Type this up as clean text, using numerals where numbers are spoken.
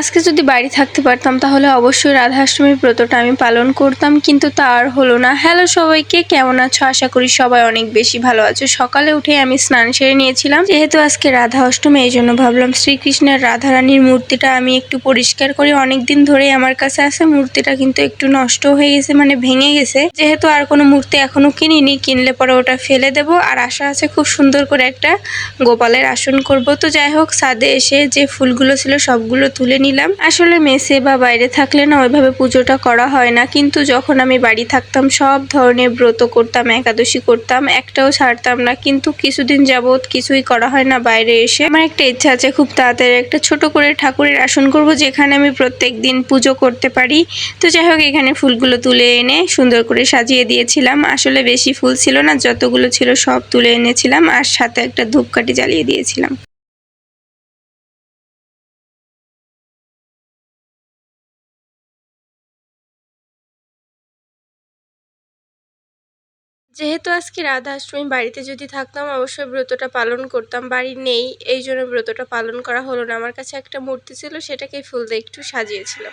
আজকে যদি বাড়ি থাকতে পারতাম তাহলে অবশ্যই রাধাষ্টমীর ব্রতটা আমি পালন করতাম, কিন্তু তা আর হলো না। হ্যালো সবাইকে, কেমন আছো? আশা করি সবাই অনেক বেশি ভালো আছো। সকালে উঠে আমি স্নান সেরে নিয়েছিলাম, যেহেতু আজকে রাধা অষ্টমী এই জন্য ভাবলাম শ্রীকৃষ্ণের রাধারানীর মূর্তিটা আমি একটু পরিষ্কার করি। অনেকদিন ধরেই আমার কাছে আছে, মূর্তিটা কিন্তু একটু নষ্ট হয়ে গেছে, মানে ভেঙে গেছে। যেহেতু আর কোনো মূর্তি এখনো কিনিনি, কিনলে পরে ওটা ফেলে দেব। আর আশা আছে খুব সুন্দর করে একটা গোপালের আসন করব। তো যাই হোক, ছাদে এসে যে ফুলগুলো ছিল সবগুলো তুলে নিলাম। আসলে মেসে বা বাইরে থাকলে না ওইভাবে পুজোটা করা হয় না, কিন্তু যখন আমি বাড়ি থাকতাম সব ধরনের ব্রত করতাম, একাদশী করতাম, একটাও ছাড়তাম না। কিন্তু কিছুদিন যাবত কিছুই করা হয় না। বাইরে এসে আমার একটা ইচ্ছা আছে খুব তাড়াতাড়ি একটা ছোট করে ঠাকুরের আসন করব, যেখানে আমি প্রত্যেক দিন পুজো করতে পারি। তো যাই হোক, এখানে ফুলগুলো তুলে এনে সুন্দর করে সাজিয়ে দিয়েছিলাম। আসলে বেশি ফুল ছিল না, যতগুলো ছিল সব তুলে এনেছিলাম, আর সাথে একটা ধূপকাঠি জ্বালিয়ে দিয়েছিলাম। যেহেতু আজকে রাধাষ্টমী, বাড়িতে যদি থাকতাম অবশ্যই ব্রতটা পালন করতাম। বাড়ি নেই, এই জন্য ব্রতটা পালন করা হলো না। আমার কাছে একটা মূর্তি ছিল, সেটাকে ফুল দিয়ে একটু সাজিয়েছিলাম।